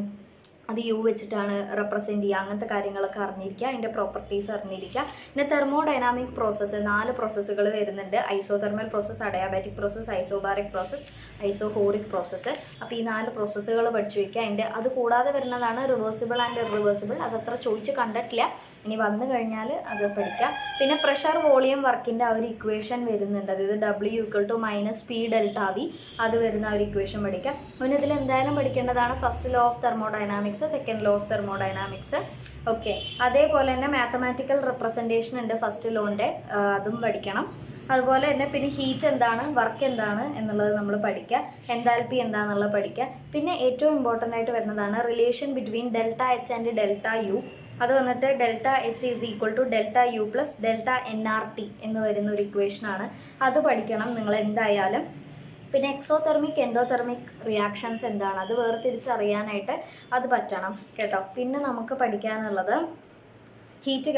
അത് U വെച്ചിട്ടാണ് റെപ്രസെൻറ്റ് ചെയ്യുക, അങ്ങനത്തെ കാര്യങ്ങളൊക്കെ അറിഞ്ഞിരിക്കുക, അതിൻ്റെ പ്രോപ്പർട്ടീസ് അറിഞ്ഞിരിക്കുക. പിന്നെ തെർമോഡൈനാമിക് പ്രോസസ്സ്, 4 പ്രോസസ്സുകൾ വരുന്നുണ്ട്. Isothermal process, adiabatic process, isobaric process, isochoric process. അപ്പോൾ ഈ 4 പ്രോസസ്സുകൾ പഠിച്ചു വയ്ക്കുക. അത് കൂടാതെ വരുന്നതാണ് റിവേഴ്സിബിൾ ആൻഡ് ഇറിവേഴ്സിബിൾ. അതത്ര ചോദിച്ച് കണ്ടിട്ടില്ല, ഇനി വന്നു കഴിഞ്ഞാൽ അത് പഠിക്കുക. പിന്നെ പ്രഷർ വോളിയം വർക്കിൻ്റെ ആ ഒരു ഇക്വേഷൻ വരുന്നുണ്ട്, അതായത് W = -P∆V, അത് വരുന്ന ആ ഒരു ഇക്വേഷൻ പഠിക്കുക. പിന്നെ ഇതിൽ എന്തായാലും പഠിക്കേണ്ടതാണ് first law of thermodynamics, second law of thermodynamics. Okay, അതേപോലെ തന്നെ മാത്തമാറ്റിക്കൽ റെപ്രസെൻറ്റേഷൻ ഉണ്ട് ഫസ്റ്റ് ലോൻ്റെ, അതും പഠിക്കണം. അതുപോലെ തന്നെ പിന്നെ ഹീറ്റ് എന്താണ്, വർക്ക് എന്താണ് എന്നുള്ളത് നമ്മൾ പഠിക്കുക. എൻതാൽപ്പി എന്താണെന്നുള്ളത് പഠിക്കുക. പിന്നെ ഏറ്റവും ഇമ്പോർട്ടൻ്റ് ആയിട്ട് വരുന്നതാണ് relation between ΔH and ΔU. അത് വന്നിട്ട് ΔH = ΔU + ΔnRT എന്ന് വരുന്ന ഒരു ഇക്വേഷനാണ്. അത് പഠിക്കണം നിങ്ങൾ എന്തായാലും. പിന്നെ എക്സോതെർമിക്, എൻഡോതെർമിക് റിയാക്ഷൻസ് എന്താണ്, അത് വേർതിരിച്ചറിയാനായിട്ട് അത് പറ്റണം കേട്ടോ. പിന്നെ നമുക്ക് പഠിക്കാനുള്ളത് ഹീറ്റ്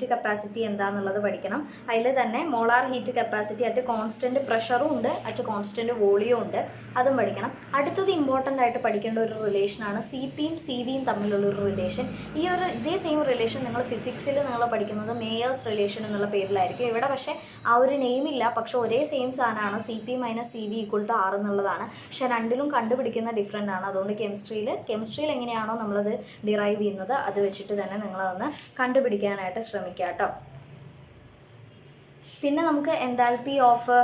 കപ്പാസിറ്റി എന്താണെന്നുള്ളത് പഠിക്കണം. അതിൽ തന്നെ molar heat capacity at constant പ്രഷറും ഉണ്ട്, അറ്റ് കോൺസ്റ്റൻറ്റ് വോളിയം ഉണ്ട്, അതും പഠിക്കണം. അടുത്തത് ഇമ്പോർട്ടൻ്റ് ആയിട്ട് പഠിക്കേണ്ട ഒരു റിലേഷനാണ് CPയും CVയും തമ്മിലുള്ളൊരു റിലേഷൻ. ഇതേ സെയിം റിലേഷൻ നിങ്ങൾ ഫിസിക്സിൽ നിങ്ങൾ പഠിക്കുന്നത് മേയേഴ്സ് റിലേഷൻ എന്നുള്ള പേരിലായിരിക്കും. ഇവിടെ പക്ഷേ ആ ഒരു നെയിമില്ല, പക്ഷെ ഒരേ സെയിം സാധനമാണ്. CP - CV = R എന്നുള്ളതാണ്. പക്ഷെ രണ്ടിലും കണ്ടുപിടിക്കുന്ന ഡിഫറെൻ്റ് ആണ്. അതുകൊണ്ട് കെമിസ്ട്രിയിൽ എങ്ങനെയാണോ നമ്മളത് ഡിറൈവ് ചെയ്യുന്നത് അത് വെച്ചിട്ട് തന്നെ നിങ്ങളതൊന്ന് കണ്ടുപിടിക്കാനായിട്ട് ശ്രമിക്കുക കേട്ടോ. പിന്നെ നമുക്ക് എൻതാൽപ്പി ഓഫ്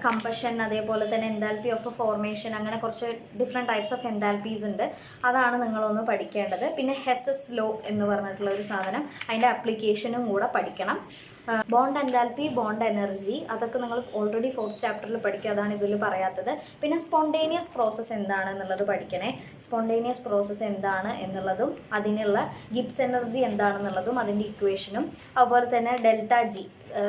കമ്പഷൻ, അതേപോലെ തന്നെ എൻതാൽപ്പി ഓഫ് ഫോർമേഷൻ, അങ്ങനെ കുറച്ച് ഡിഫറെൻറ്റ് ടൈപ്സ് ഓഫ് എൻതാൽപ്പീസ് ഉണ്ട്. അതാണ് നിങ്ങളൊന്ന് പഠിക്കേണ്ടത്. പിന്നെ ഹെസസ് ലോ എന്ന് പറഞ്ഞിട്ടുള്ള ഒരു സാധനം, അതിൻ്റെ ആപ്ലിക്കേഷനും കൂടെ പഠിക്കണം. ബോണ്ട് എൻതാൽപ്പി, ബോണ്ട് എനർജി, അതൊക്കെ നിങ്ങൾ ഓൾറെഡി 4th ചാപ്റ്ററിൽ പഠിക്കുക, അതാണ് ഇതിൽ പറയാത്തത്. പിന്നെ സ്പോണ്ടേനിയസ് പ്രോസസ്സ് എന്താണെന്നുള്ളത് പഠിക്കണേ. സ്പോണ്ടേനിയസ് പ്രോസസ്സ് എന്താണ് എന്നുള്ളതും അതിനുള്ള ഗിബ്സ് എനർജി എന്താണെന്നുള്ളതും അതിൻ്റെ ഇക്വേഷനും, അതുപോലെ തന്നെ ΔG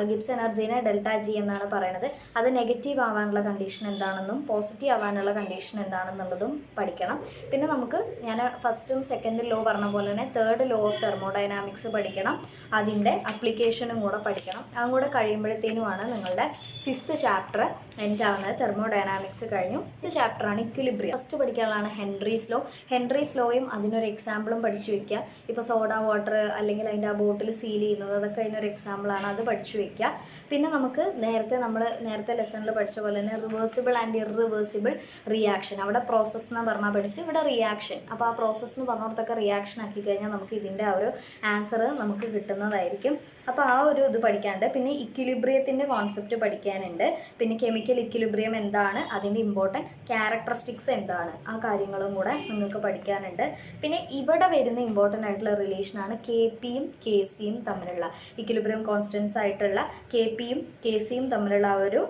ഗിബ്സ് എനർജീനെ ഡെൽറ്റ ജി എന്നാണ് പറയുന്നത്. അത് നെഗറ്റീവ് ആവാനുള്ള കണ്ടീഷൻ എന്താണെന്നും പോസിറ്റീവ് ആവാനുള്ള കണ്ടീഷൻ എന്താണെന്നുള്ളതും പഠിക്കണം. പിന്നെ നമുക്ക് ഞാൻ ഫസ്റ്റും സെക്കൻഡും ലോ പറഞ്ഞ പോലെ തന്നെ തേർഡ് ലോ ഓഫ് തെർമോഡൈനാമിക്സ് പഠിക്കണം. അതിൻ്റെ അപ്ലിക്കേഷനും കൂടെ പഠിക്കണം. അതും കൂടെ കഴിയുമ്പോഴത്തേനുമാണ് നിങ്ങളുടെ 5th ചാപ്റ്റർ എൻഡ് ആവുന്നത്. തെർമോഡൈനാമിക്സ് കഴിഞ്ഞു. 6th ചാപ്റ്ററാണ് ഇക്വിലിബ്രിയം. ഫസ്റ്റ് പഠിക്കാനുള്ളതാണ് ഹെൻറീസ് ലോ. ഹെൻറീസ് ലോയും അതിനൊരു എക്സാമ്പിളും പഠിച്ചു വയ്ക്കുക. ഇപ്പോൾ സോഡ വാട്ടർ അല്ലെങ്കിൽ അതിൻ്റെ ആ ബോട്ടിൽ സീൽ ചെയ്യുന്നത് അതൊക്കെ അതിനൊരു എക്സാമ്പിളാണ്. അത് പഠിച്ചു വയ്ക്കുക. പിന്നെ നമുക്ക് നേരത്തെ ലെസണിൽ പഠിച്ച പോലെ തന്നെ റിവേഴ്സിബിൾ ആൻഡ് ഇറിവേഴ്സിബിൾ റിയാക്ഷൻ. അവിടെ പ്രോസസ്സ് എന്ന് പറഞ്ഞാൽ പഠിച്ച്, ഇവിടെ റിയാക്ഷൻ. അപ്പോൾ ആ പ്രോസസ്സ് എന്ന് പറഞ്ഞിടത്തൊക്കെ റിയാക്ഷൻ ആക്കി കഴിഞ്ഞാൽ നമുക്ക് ഇതിൻ്റെ ആ ഒരു ആൻസർ നമുക്ക് കിട്ടുന്നതായിരിക്കും. അപ്പോൾ ആ ഒരു ഇത് പഠിക്കാനുണ്ട്. പിന്നെ ഇക്വിലിബ്രിയത്തിൻ്റെ കോൺസെപ്റ്റ് പഠിക്കാനുണ്ട്. പിന്നെ കെമിക്കൽ ഇക്വിലിബ്രിയം എന്താണ്, അതിൻ്റെ ഇമ്പോർട്ടൻറ്റ് ക്യാരക്ടറിസ്റ്റിക്സ് എന്താണ്, ആ കാര്യങ്ങളും കൂടെ നിങ്ങൾക്ക് പഠിക്കാനുണ്ട്. പിന്നെ ഇവിടെ വരുന്ന ഇമ്പോർട്ടൻ്റ് ആയിട്ടുള്ള റിലേഷനാണ് കെ പിയും കെ സിയും തമ്മിലുള്ള ഇക്വിലിബ്രിയം കോൺസ്റ്റൻസ് ആയിട്ടുള്ള കെ പിയും കെ സിയും തമ്മിലുള്ള ആ ഒരു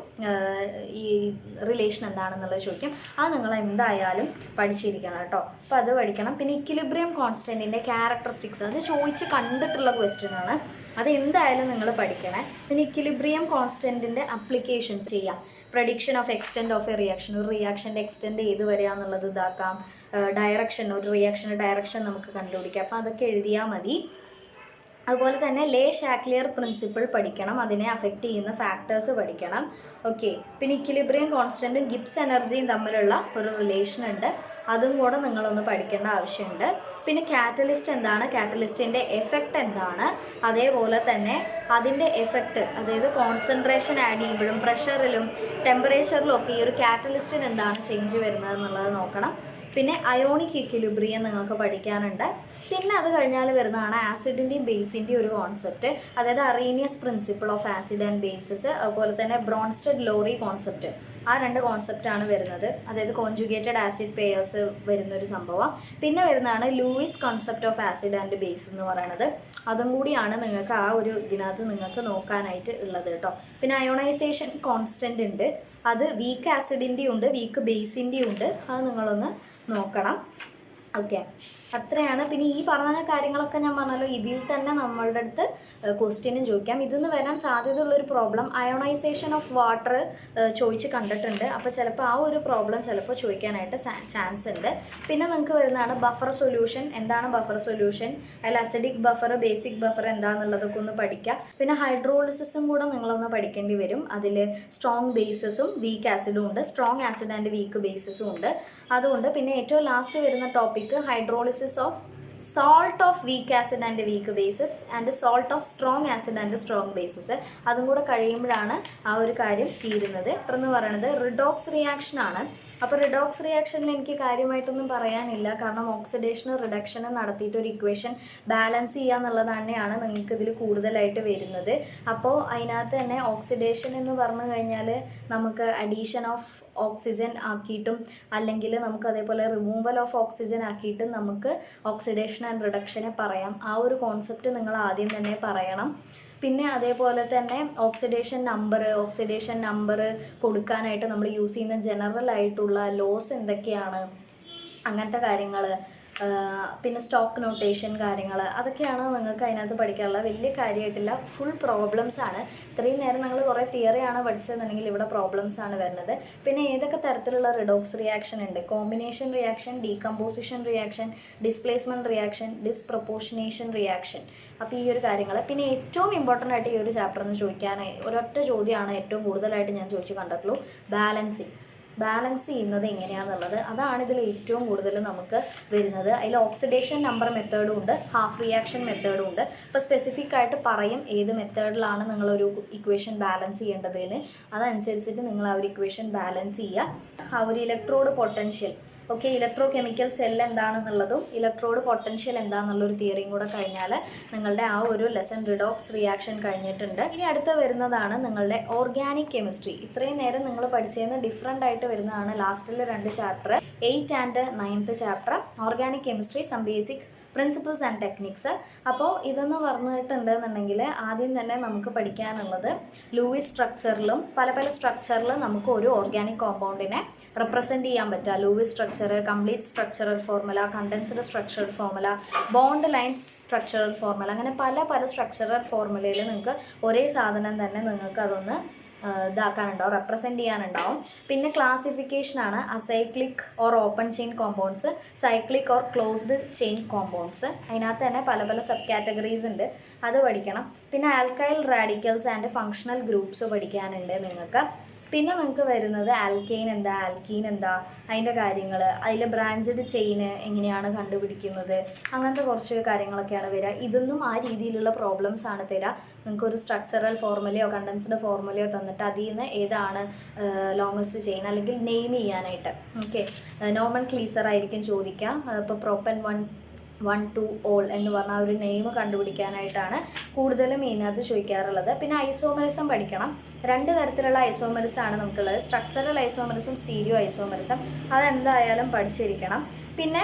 ഈ റിലേഷൻ എന്താണെന്നുള്ളത് ചോദിക്കും. അത് നിങ്ങൾ എന്തായാലും പഠിച്ചിരിക്കണം കേട്ടോ. അപ്പോൾ അത് പഠിക്കണം. പിന്നെ ഇക്വിലിബ്രിയം കോൺസ്റ്റൻറ്റിൻ്റെ ക്യാരക്ടറിസ്റ്റിക്സ് അത് ചോദിച്ച് കണ്ടിട്ടുള്ള ക്വസ്റ്റ്യനാണ്. അത് എന്തായാലും നിങ്ങൾ പഠിക്കണേ. പിന്നെ ഇക്വിലിബ്രിയം കോൺസ്റ്റൻറ്റിൻ്റെ അപ്ലിക്കേഷൻസ് ചെയ്യാം. Prediction of extent of A reaction. ഒരു റിയാക്ഷൻ്റെ എക്സ്റ്റെൻറ്റ് ഏത് വരെയാണെന്നുള്ളത് ഇതാക്കാം. ഡയറക്ഷൻ, ഒരു റിയാക്ഷൻ്റെ ഡയറക്ഷൻ നമുക്ക് കണ്ടുപിടിക്കാം. അപ്പോൾ അതൊക്കെ എഴുതിയാൽ മതി. അതുപോലെ തന്നെ ലേ ഷാക്ലിയർ പ്രിൻസിപ്പിൾ പഠിക്കണം. അതിനെ അഫക്റ്റ് ചെയ്യുന്ന ഫാക്ടേഴ്സ് പഠിക്കണം. ഓക്കെ. പിന്നെ ഇക്വിലിബ്രിയം കോൺസ്റ്റൻറ്റും ഗിബ്സ് എനർജിയും തമ്മിലുള്ള ഒരു റിലേഷൻ ഉണ്ട്. അതും കൂടെ നിങ്ങളൊന്ന് പഠിക്കേണ്ട ആവശ്യമുണ്ട്. പിന്നെ കാറ്റലിസ്റ്റ് എന്താണ്, കാറ്റലിസ്റ്റിൻ്റെ എഫക്റ്റ് എന്താണ്, അതേപോലെ തന്നെ അതിൻ്റെ എഫക്റ്റ്, അതായത് കോൺസെൻട്രേഷൻ ആഡ് ചെയ്യുമ്പോഴും പ്രഷറിലും ടെമ്പറേച്ചറിലും ഒക്കെ ഈ ഒരു കാറ്റലിസ്റ്റിന് എന്താണ് ചേഞ്ച് വരുന്നത് എന്നുള്ളത് നോക്കണം. പിന്നെ അയോണിക് ഇക്വിലിബ്രിയം നിങ്ങൾക്ക് പഠിക്കാനുണ്ട്. പിന്നെ അത് കഴിഞ്ഞാൽ വരുന്നതാണ് ആസിഡിൻ്റെയും ബേസിൻ്റെയും ഒരു കോൺസെപ്റ്റ്, അതായത് Arrhenius principle of acid and bases, അതുപോലെ തന്നെ ബ്രോൺസ്റ്റഡ് ലോറി കോൺസെപ്റ്റ്. ആ 2 കോൺസെപ്റ്റാണ് വരുന്നത്. അതായത് കോൺജുഗേറ്റഡ് ആസിഡ് പെയേഴ്സ് വരുന്നൊരു സംഭവം. പിന്നെ വരുന്നതാണ് Luis concept of acid and base എന്ന് പറയുന്നത്. അതും കൂടിയാണ് നിങ്ങൾക്ക് ആ ഒരു ഇതിനകത്ത് നിങ്ങൾക്ക് നോക്കാനായിട്ട് ഉള്ളത് കേട്ടോ. പിന്നെ അയോണൈസേഷൻ കോൺസ്റ്റൻ്റ് ഉണ്ട്. അത് വീക്ക് ആസിഡിൻ്റെയും ഉണ്ട്, വീക്ക് ബേസിൻ്റെയും ഉണ്ട്. അത് നിങ്ങളൊന്ന് നോക്കണം. ഓക്കെ, അത്രയാണ്. പിന്നെ ഈ പറഞ്ഞ കാര്യങ്ങളൊക്കെ ഞാൻ പറഞ്ഞല്ലോ, ഇതിൽ തന്നെ നമ്മളുടെ അടുത്ത് ക്വസ്റ്റ്യനും ചോദിക്കാം. ഇതിന്ന് വരാൻ സാധ്യതയുള്ളൊരു പ്രോബ്ലം അയോണൈസേഷൻ ഓഫ് വാട്ടർ ചോദിച്ച് കണ്ടിട്ടുണ്ട്. അപ്പോൾ ചിലപ്പോൾ ആ ഒരു പ്രോബ്ലം ചിലപ്പോൾ ചോദിക്കാനായിട്ട് ചാൻസ് ഉണ്ട്. പിന്നെ നിങ്ങൾക്ക് വരുന്നതാണ് ബഫർ സൊല്യൂഷൻ. എന്താണ് ബഫർ സൊല്യൂഷൻ, അതിൽ അസിഡിക് ബഫർ, ബേസിക് ബഫർ എന്താണെന്നുള്ളതൊക്കെ ഒന്ന് പഠിക്കുക. പിന്നെ ഹൈഡ്രോളിസിസും കൂടെ നിങ്ങളൊന്ന് പഠിക്കേണ്ടി വരും. അതിൽ സ്ട്രോങ് ബേസസും വീക്ക് ആസിഡും ഉണ്ട്, സ്ട്രോങ് ആസിഡ് ആൻഡ് വീക്ക് ബേസസും ഉണ്ട്. അതുകൊണ്ട് പിന്നെ ഏറ്റവും ലാസ്റ്റ് വരുന്ന topic hydrolysis of salt of weak acid and weak bases and salt of strong acid and strong bases. അതും കൂടെ കഴിയുമ്പോഴാണ് ആ ഒരു കാര്യം തീരുന്നത്. എന്ന് പറയുന്നത് റിഡോക്സ് റിയാക്ഷൻ ആണ്. അപ്പോൾ റിഡോക്സ് റിയാക്ഷനിൽ എനിക്ക് കാര്യമായിട്ടൊന്നും പറയാനില്ല, കാരണം ഓക്സിഡേഷനും റിഡക്ഷനും നടത്തിയിട്ട് ഒരു ഇക്വേഷൻ ബാലൻസ് ചെയ്യുക എന്നുള്ളത് തന്നെയാണ് നിങ്ങൾക്ക് ഇതിൽ കൂടുതലായിട്ട് വരുന്നത്. അപ്പോൾ അതിനകത്ത് തന്നെ ഓക്സിഡേഷൻ എന്ന് പറഞ്ഞു കഴിഞ്ഞാൽ നമുക്ക് അഡീഷൻ ഓഫ് ഓക്സിജൻ ആക്കിയിട്ടും അല്ലെങ്കിൽ നമുക്ക് അതേപോലെ റിമൂവൽ ഓഫ് ഓക്സിജൻ ആക്കിയിട്ടും നമുക്ക് ഓക്സിഡേഷൻ ആൻഡ് റിഡക്ഷനെ പറയാം. ആ ഒരു കോൺസെപ്റ്റ് നിങ്ങൾ ആദ്യം തന്നെ പറയണം. പിന്നെ അതേപോലെ തന്നെ ഓക്സിഡേഷൻ നമ്പർ കൊടുക്കാനായിട്ട് നമ്മൾ യൂസ് ചെയ്യുന്ന ജനറൽ ആയിട്ടുള്ള ലോസ് എന്തൊക്കെയാണ്, അങ്ങനത്തെ കാര്യങ്ങൾ, പിന്നെ സ്റ്റോക്ക് നൊട്ടേഷൻ കാര്യങ്ങൾ, അതൊക്കെയാണ് നിങ്ങൾക്ക് അതിനകത്ത് പഠിക്കാനുള്ള. വലിയ കാര്യമായിട്ടില്ല, ഫുൾ പ്രോബ്ലംസ് ആണ്. ഇത്രയും നേരം നിങ്ങൾ കുറേ തിയറിയാണ് പഠിച്ചതെന്നുണ്ടെങ്കിൽ ഇവിടെ പ്രോബ്ലംസ് ആണ് വരുന്നത്. പിന്നെ ഏതൊക്കെ തരത്തിലുള്ള റിഡോക്സ് റിയാക്ഷൻ ഉണ്ട്, combination reaction, decomposition reaction, displacement reaction, disproportionation reaction. അപ്പോൾ ഈ ഒരു കാര്യങ്ങൾ. പിന്നെ ഏറ്റവും ഇമ്പോർട്ടൻ്റ് ആയിട്ട് ഈ ഒരു ചാപ്റ്ററിൽ നിന്ന് ചോദിക്കാൻ ഒരൊറ്റ ചോദ്യമാണ് ഏറ്റവും കൂടുതലായിട്ട് ഞാൻ ചോദിച്ചു കണ്ടിട്ടുള്ളൂ, ബാലൻസ് ചെയ്യുന്നത് എങ്ങനെയാണെന്നുള്ളത്. അതാണ് ഇതിൽ ഏറ്റവും കൂടുതൽ നമുക്ക് വരുന്നത്. അതിൽ ഓക്സിഡേഷൻ നമ്പർ മെത്തേഡും ഉണ്ട്, ഹാഫ് റിയാക്ഷൻ മെത്തേഡും ഉണ്ട്. അപ്പോൾ സ്പെസിഫിക് ആയിട്ട് പറയും ഏത് മെത്തേഡിലാണ് നിങ്ങളൊരു ഇക്വേഷൻ ബാലൻസ് ചെയ്യേണ്ടതെന്ന്. അതനുസരിച്ചിട്ട് നിങ്ങൾ ആ ഒരു ഇക്വേഷൻ ബാലൻസ് ചെയ്യുക. ആ ഒരു electrode potential, okay, electro chemical cell എന്താണെന്നുള്ളതും ഇലക്ട്രോഡ് പൊട്ടൻഷ്യൽ എന്താണെന്നുള്ളൊരു തിയറിയും കൂടെ കഴിഞ്ഞാൽ നിങ്ങളുടെ ആ ഒരു ലെസൺ റിഡോക്സ് റിയാക്ഷൻ കഴിഞ്ഞിട്ടുണ്ട്. ഇനി അടുത്ത വരുന്നതാണ് നിങ്ങളുടെ ഓർഗാനിക് കെമിസ്ട്രി. ഇത്രയും നേരം നിങ്ങൾ പഠിച്ചതിന് ഡിഫറെൻ്റ് ആയിട്ട് വരുന്നതാണ് ലാസ്റ്റിലെ 2 chapter, 8th and 9th chapter. Organic chemistry, some basic principles and techniques. അപ്പോൾ ഇതെന്ന് പറഞ്ഞിട്ടുണ്ടെന്നുണ്ടെങ്കിൽ ആദ്യം തന്നെ നമുക്ക് പഠിക്കാനുള്ളത് ലൂയിസ് സ്ട്രക്ചറിലും പല പല സ്ട്രക്ചറിലും നമുക്ക് ഒരു ഓർഗാനിക് കോമ്പൗണ്ടിനെ റെപ്രസെൻറ്റ് ചെയ്യാൻ പറ്റുക. Lewis structure, complete structural formula, condensed structural formula, bond lines structural formula, അങ്ങനെ പല പല സ്ട്രക്ചറൽ ഫോർമുലയിൽ നിങ്ങൾക്ക് ഒരേ സാധനം തന്നെ നിങ്ങൾക്ക് അതൊന്ന് ഇതാക്കാനുണ്ടാവും, റെപ്രസെൻറ്റ് ചെയ്യാനുണ്ടാവും. പിന്നെ ക്ലാസിഫിക്കേഷനാണ് acyclic or open chain compounds, cyclic or closed chain compounds. അതിനകത്ത് തന്നെ പല പല സബ് കാറ്റഗറീസ് ഉണ്ട്, അത് പഠിക്കണം. പിന്നെ alkyl radicals and functional groups പഠിക്കാനുണ്ട് നിങ്ങൾക്ക്. പിന്നെ നിങ്ങൾക്ക് വരുന്നത് ആൽക്കെയിൻ എന്താ, ആൽക്കീൻ എന്താ, അതിൻ്റെ കാര്യങ്ങൾ, അതിൽ ബ്രാഞ്ചഡ് ചെയിന് എങ്ങനെയാണ് കണ്ടുപിടിക്കുന്നത്, അങ്ങനത്തെ കുറച്ച് കാര്യങ്ങളൊക്കെയാണ് വരിക. ഇതൊന്നും ആ രീതിയിലുള്ള പ്രോബ്ലംസ് ആണ് തരിക. നിങ്ങൾക്കൊരു സ്ട്രക്ചറൽ ഫോർമുലയോ കണ്ടൻസ്ഡ് ഫോർമുലയോ തന്നിട്ട് അതിൽ നിന്ന് ഏതാണ് ലോങ്ങസ്റ്റ് ചെയിൻ അല്ലെങ്കിൽ നെയിം ചെയ്യാനായിട്ട്. ഓക്കെ, നോമൻ ക്ലീസർ ആയിരിക്കും ചോദിക്കുക. ഇപ്പോൾ പ്രോപ്പൻ 1 to all എന്ന് പറഞ്ഞാൽ ഒരു നെയിം കണ്ടുപിടിക്കാനായിട്ടാണ് കൂടുതലും ഇതിനകത്ത് ചോദിക്കാറുള്ളത്. പിന്നെ ഐസോമറിസം പഠിക്കണം. 2 തരത്തിലുള്ള ഐസോമറിസം ആണ് നമുക്കുള്ളത്, സ്ട്രക്ചറൽ ഐസോമറിസം, സ്റ്റീരിയോ ഐസോമറിസം. അതെന്തായാലും പഠിച്ചിരിക്കണം. പിന്നെ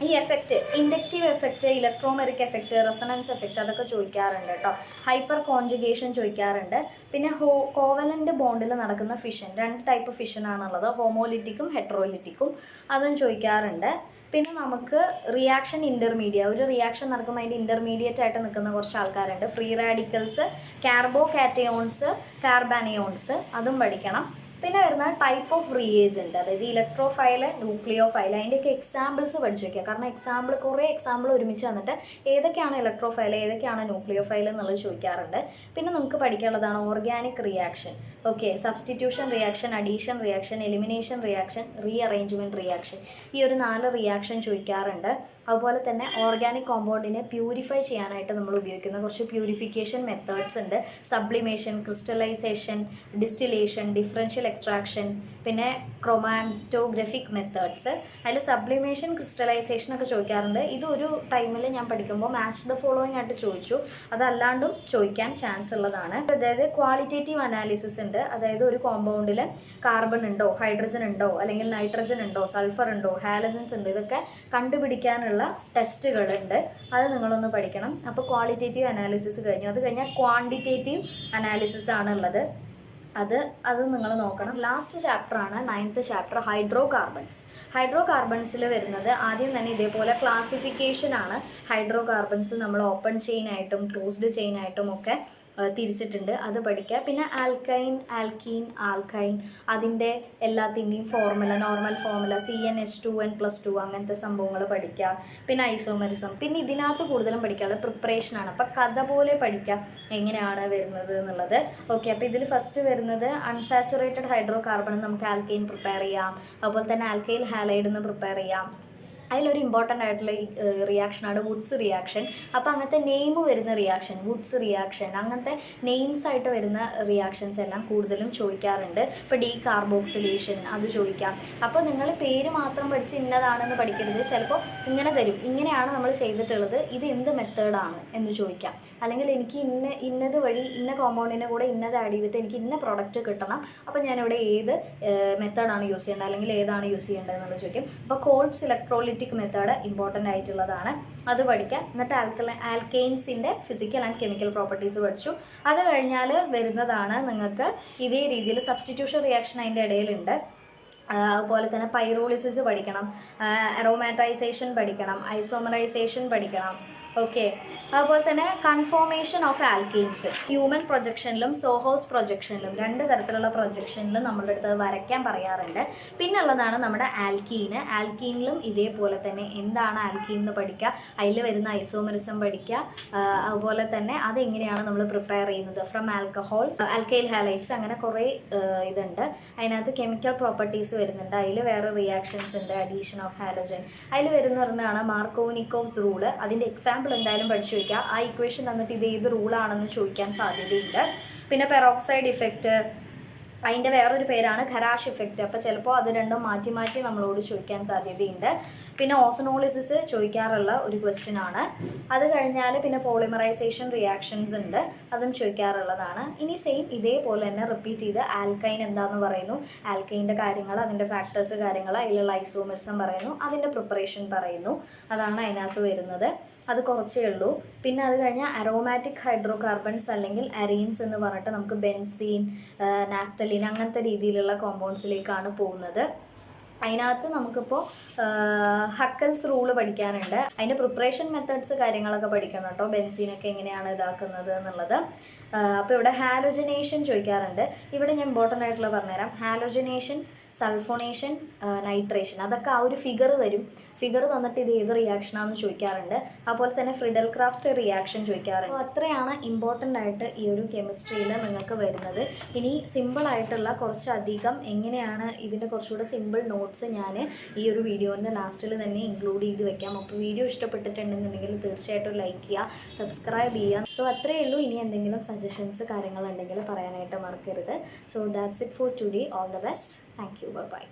ഈ effect, inductive effect, electromeric effect, resonance effect, അതൊക്കെ ചോദിക്കാറുണ്ട് കേട്ടോ. ഹൈപ്പർ കോൺജുഗേഷൻ ചോദിക്കാറുണ്ട്. പിന്നെ കോവലൻ്റ് ബോണ്ടിൽ നടക്കുന്ന ഫിഷൻ, 2 ടൈപ്പ് ഫിഷനാണുള്ളത്, ഹോമോലിറ്റിക്കും ഹെട്രോലിറ്റിക്കും, അതും ചോദിക്കാറുണ്ട്. പിന്നെ നമുക്ക് റിയാക്ഷൻ ഇൻ്റർമീഡിയറ്റ്, ഒരു റിയാക്ഷൻ നടക്കുമ്പോൾ അതിൻ്റെ ഇൻ്റർമീഡിയറ്റ് ആയിട്ട് നിൽക്കുന്ന കുറച്ച് ആൾക്കാരുണ്ട്. ഫ്രീ റാഡിക്കൽസ്, കാർബോ കാറ്റയോൺസ്, കാർബാനിയോൺസ്, അതും പഠിക്കണം. പിന്നെ വരുന്ന ടൈപ്പ് ഓഫ് റിയേജൻറ്റ്, അതായത് ഇലക്ട്രോഫൈൽ, ന്യൂക്ലിയോഫൈൽ, അതിൻ്റെയൊക്കെ എക്സാമ്പിൾസ് പഠിച്ചു വയ്ക്കുക. കാരണം കുറേ എക്സാമ്പിൾ ഒരുമിച്ച് വന്നിട്ട് ഏതൊക്കെയാണ് ഇലക്ട്രോഫൈൽ ഏതൊക്കെയാണ് ന്യൂക്ലിയോഫൈൽ എന്നുള്ളത് ചോദിക്കാറുണ്ട്. പിന്നെ നിങ്ങൾക്ക് പഠിക്കാനുള്ളതാണ് organic reaction. Okay, substitution reaction, addition reaction, elimination reaction, rearrangement reaction, ഈ ഒരു 4 റിയാക്ഷൻ ചോദിക്കാറുണ്ട്. അതുപോലെ തന്നെ ഓർഗാനിക് കോമ്പൗണ്ടിനെ പ്യൂരിഫൈ ചെയ്യാനായിട്ട് നമ്മൾ ഉപയോഗിക്കുന്ന കുറച്ച് പ്യൂരിഫിക്കേഷൻ മെത്തേഡ്സ് ഉണ്ട്. Sublimation, crystallisation, distillation, differential extraction, പിന്നെ ക്രൊമാറ്റോഗ്രഫിക് മെത്തേഡ്സ്. അതിൽ സബ്ലിമേഷൻ, ക്രിസ്റ്റലൈസേഷൻ ഒക്കെ ചോദിക്കാറുണ്ട്. ഇതൊരു ടൈമിൽ ഞാൻ പഠിക്കുമ്പോൾ മാച്ച് ദ ഫോളോയിങ് ആയിട്ട് ചോദിച്ചു, അതല്ലാണ്ടും ചോദിക്കാൻ ചാൻസ് ഉള്ളതാണ്. അതായത് ക്വാളിറ്റേറ്റീവ് അനാലിസിസ് ഉണ്ട്, അതായത് ഒരു കോമ്പൗണ്ടിൽ കാർബൺ ഉണ്ടോ, ഹൈഡ്രജൻ ഉണ്ടോ, അല്ലെങ്കിൽ നൈട്രജൻ ഉണ്ടോ, സൾഫർ ഉണ്ടോ, ഹാലജൻസ് ഉണ്ട്, ഇതൊക്കെ കണ്ടുപിടിക്കാനുള്ള ടെസ്റ്റുകളുണ്ട്. അത് നിങ്ങളൊന്ന് പഠിക്കണം. അപ്പോൾ ക്വാളിറ്റേറ്റീവ് അനാലിസിസ് കഴിഞ്ഞു. അത് കഴിഞ്ഞാൽ ക്വാണ്ടിറ്റേറ്റീവ് അനാലിസിസ് ആണുള്ളത്, അത് നിങ്ങൾ നോക്കണം. ലാസ്റ്റ് ചാപ്റ്ററാണ് 9th ചാപ്റ്റർ, ഹൈഡ്രോ കാർബൺസിൽ വരുന്നത് ആദ്യം തന്നെ ഇതേപോലെ ക്ലാസിഫിക്കേഷനാണ്. ഹൈഡ്രോ കാർബൺസ് നമ്മൾ ഓപ്പൺ ചെയിൻ ആയിട്ടും ക്ലോസ്ഡ് ചെയിൻ ആയിട്ടും ഒക്കെ തിരിച്ചിട്ടുണ്ട്, അത് പഠിക്കുക. പിന്നെ ആൽക്കൈൻ, ആൽക്കീൻ, ആൽക്കൈൻ, അതിൻ്റെ എല്ലാത്തിൻ്റെയും ഫോർമുല, നോർമൽ ഫോർമുല, CnH2n+2, അങ്ങനത്തെ സംഭവങ്ങൾ പഠിക്കുക. പിന്നെ ഐസോമറിസം. പിന്നെ ഇതിനകത്ത് കൂടുതലും പഠിക്കാനുള്ളത് പ്രിപ്പറേഷനാണ്. അപ്പോൾ കഥ പോലെ പഠിക്കുക എങ്ങനെയാണ് വരുന്നത് എന്നുള്ളത്. ഓക്കെ, അപ്പോൾ ഇതിൽ ഫസ്റ്റ് വരുന്നത് അൺസാച്ചുറേറ്റഡ് ഹൈഡ്രോ കാർബൺ നമുക്ക് ആൽക്കൈൻ പ്രിപ്പയർ ചെയ്യാം. അതുപോലെ തന്നെ ആൽക്കൈൽ ഹാലൈഡ് നിന്ന് പ്രിപ്പയർ ചെയ്യാം. അതിലൊരു ഇമ്പോർട്ടൻ്റ് ആയിട്ടുള്ള റിയാക്ഷനാണ് വുഡ്സ് റിയാക്ഷൻ. അപ്പോൾ അങ്ങനത്തെ നെയിം വരുന്ന റിയാക്ഷൻ, വുഡ്സ് റിയാക്ഷൻ, അങ്ങനത്തെ നെയിംസ് ആയിട്ട് വരുന്ന റിയാക്ഷൻസ് എല്ലാം കൂടുതലും ചോദിക്കാറുണ്ട്. ഇപ്പോൾ ഡീകാർബോക്സിലേഷൻ, അത് ചോദിക്കാം. അപ്പോൾ നിങ്ങൾ പേര് മാത്രം പഠിച്ച് ഇന്നതാണെന്ന് പഠിക്കരുത്. ചിലപ്പോൾ ഇങ്ങനെ തരും, ഇങ്ങനെയാണ് നമ്മൾ ചെയ്തിട്ടുള്ളത്, ഇത് എന്ത് മെത്തേഡാണ് എന്ന് ചോദിക്കാം. അല്ലെങ്കിൽ എനിക്ക് ഇന്നത് വഴി ഇന്ന കോമ്പൗണ്ടിൻ്റെ കൂടെ ഇന്നത് ആഡ് ചെയ്തിട്ട് എനിക്ക് ഇന്ന പ്രോഡക്റ്റ് കിട്ടണം, അപ്പോൾ ഞാനിവിടെ ഏത് മെത്തേഡാണ് യൂസ് ചെയ്യേണ്ടത് അല്ലെങ്കിൽ ഏതാണ് യൂസ് ചെയ്യേണ്ടത് എന്നുള്ളത് ചോദിക്കും. അപ്പോൾ കോൾബ്സ് ഇലക്ട്രോലിറ്റിക് മെത്തേഡ് ഇമ്പോർട്ടൻ്റ് ആയിട്ടുള്ളതാണ്, അത് പഠിക്കാം. എന്നിട്ട് ആൽക്കെയിൻസിൻ്റെ ഫിസിക്കൽ ആൻഡ് കെമിക്കൽ പ്രോപ്പർട്ടീസ് പഠിച്ചു. അത് കഴിഞ്ഞാൽ വരുന്നതാണ് നിങ്ങൾക്ക് ഇതേ രീതിയിൽ സബ്സ്റ്റിറ്റ്യൂഷൻ റിയാക്ഷൻ അതിൻ്റെ ഇടയിലുണ്ട്. അതുപോലെ തന്നെ പൈറോളിസിസ് പഠിക്കണം, അറോമാറ്റൈസേഷൻ പഠിക്കണം, ഐസോമറൈസേഷൻ പഠിക്കണം. ഓക്കെ, അതുപോലെ തന്നെ കൺഫോർമേഷൻ ഓഫ് ആൽക്കെയിൻസ്, ഹ്യൂമൻ പ്രൊജക്ഷനിലും സോഹോസ് പ്രൊജക്ഷനിലും 2 തരത്തിലുള്ള പ്രൊജക്ഷനിലും നമ്മളുടെ അടുത്ത് വരയ്ക്കാൻ പറയാറുണ്ട്. പിന്നെ ഉള്ളതാണ് നമ്മുടെ ആൽക്കീന്. ആൽക്കീനിലും ഇതേപോലെ തന്നെ എന്താണ് ആൽക്കീൻ എന്ന് പഠിക്കുക, അതിൽ വരുന്ന ഐസോമറിസം പഠിക്കുക. അതുപോലെ തന്നെ അതെങ്ങനെയാണ് നമ്മൾ പ്രിപ്പയർ ചെയ്യുന്നത്, ഫ്രം ആൽക്കഹോൾസ്, ആൽക്കൈൽ ഹാലൈഡ്സ്, അങ്ങനെ കുറേ ഇതുണ്ട്. അതിനകത്ത് കെമിക്കൽ പ്രോപ്പർട്ടീസ് വരുന്നുണ്ട്, അതിൽ വേറെ റിയാക്ഷൻസ് ഉണ്ട്, അഡീഷൻ ഓഫ് ഹാലജൻ. അതിൽ വരുന്നതാണ് മാർക്കോനിക്കോവ്സ് റൂള്. അതിൻ്റെ എക്സാമ്പിൾ എന്തായാലും പഠിച്ചു വയ്ക്കുക. ആ ഇക്വേഷൻ തന്നിട്ട് ഇത് ഏത് റൂളാണെന്ന് ചോദിക്കാൻ സാധ്യതയുണ്ട്. പിന്നെ പെറോക്സൈഡ് ഇഫക്റ്റ്, അതിൻ്റെ വേറൊരു പേരാണ് ഖരാഷ് ഇഫക്റ്റ്. അപ്പോൾ ചിലപ്പോൾ അത് രണ്ടും മാറ്റി മാറ്റി നമ്മളോട് ചോദിക്കാൻ സാധ്യതയുണ്ട്. പിന്നെ ഓസനോളിസിസ് ചോദിക്കാറുള്ള ഒരു ക്വസ്റ്റ്യൻ ആണ്. അത് കഴിഞ്ഞാൽ പിന്നെ പോളിമറൈസേഷൻ റിയാക്ഷൻസ് ഉണ്ട്, അതും ചോദിക്കാറുള്ളതാണ്. ഇനി സെയിം ഇതേപോലെ തന്നെ റിപ്പീറ്റ് ചെയ്ത് ആൽക്കൈൻ എന്താണെന്ന് പറയുന്നു, ആൽക്കൈൻ്റെ കാര്യങ്ങൾ, അതിൻ്റെ ഫാക്ടേഴ്സ് കാര്യങ്ങൾ, അതിലുള്ള ഐസോമെറിസം പറയുന്നു, അതിൻ്റെ പ്രിപ്പറേഷൻ പറയുന്നു. അതാണ് അതിനകത്ത് വരുന്നത്. അത് കുറച്ചേ ഉള്ളൂ. പിന്നെ അത് കഴിഞ്ഞാൽ അരോമാറ്റിക് ഹൈഡ്രോ കാർബൺസ് അല്ലെങ്കിൽ അരീൻസ് എന്ന് പറഞ്ഞിട്ട് നമുക്ക് ബെൻസീൻ, നാഫ്തലീൻ അങ്ങനത്തെ രീതിയിലുള്ള കോമ്പൗണ്ട്സിലേക്കാണ് പോകുന്നത്. അതിനകത്ത് നമുക്കിപ്പോൾ ഹക്കൽസ് റൂള് പഠിക്കാനുണ്ട്. അതിൻ്റെ പ്രിപ്പറേഷൻ മെത്തേഡ്സ് കാര്യങ്ങളൊക്കെ പഠിക്കണം കേട്ടോ, ബെൻസീനൊക്കെ എങ്ങനെയാണ് ഇതാക്കുന്നത് എന്നുള്ളത്. അപ്പോൾ ഇവിടെ ഹാലോജനേഷൻ ചോദിക്കാറുണ്ട്. ഇവിടെ ഞാൻ ഇമ്പോർട്ടൻ്റ് ആയിട്ടുള്ള പറഞ്ഞുതരാം. ഹാലോജനേഷൻ, സൾഫോണേഷൻ, നൈട്രേഷൻ, അതൊക്കെ ആ ഒരു ഫിഗർ തരും. ഫിഗർ തന്നിട്ട് ഇത് ഏത് റിയാക്ഷനാണെന്ന് ചോദിക്കാറുണ്ട്. അതുപോലെ തന്നെ ഫ്രിഡൽ ക്രാഫ്റ്റ് റിയാക്ഷൻ ചോദിക്കാറുണ്ട്. അപ്പോൾ അത്രയാണ് ഇമ്പോർട്ടൻ്റ് ആയിട്ട് ഈ ഒരു കെമിസ്ട്രിയിൽ നിങ്ങൾക്ക് വരുന്നത്. ഇനി സിമ്പിളായിട്ടുള്ള കുറച്ചധികം എങ്ങനെയാണ് ഇതിൻ്റെ കുറച്ചുകൂടെ സിമ്പിൾ നോട്ട്സ് ഞാൻ ഈ ഒരു വീഡിയോൻ്റെ ലാസ്റ്റിൽ തന്നെ ഇൻക്ലൂഡ് ചെയ്ത് വെക്കാം. അപ്പോൾ വീഡിയോ ഇഷ്ടപ്പെട്ടിട്ടുണ്ടെന്നുണ്ടെങ്കിൽ തീർച്ചയായിട്ടും ലൈക്ക് ചെയ്യുക, സബ്സ്ക്രൈബ് ചെയ്യുക. സോ അത്രയേ ഉള്ളൂ. ഇനി എന്തെങ്കിലും സജഷൻസ് കാര്യങ്ങളുണ്ടെങ്കിൽ പറയാനായിട്ട് മറക്കരുത്. So that's it for today. All the best. Thank you. By.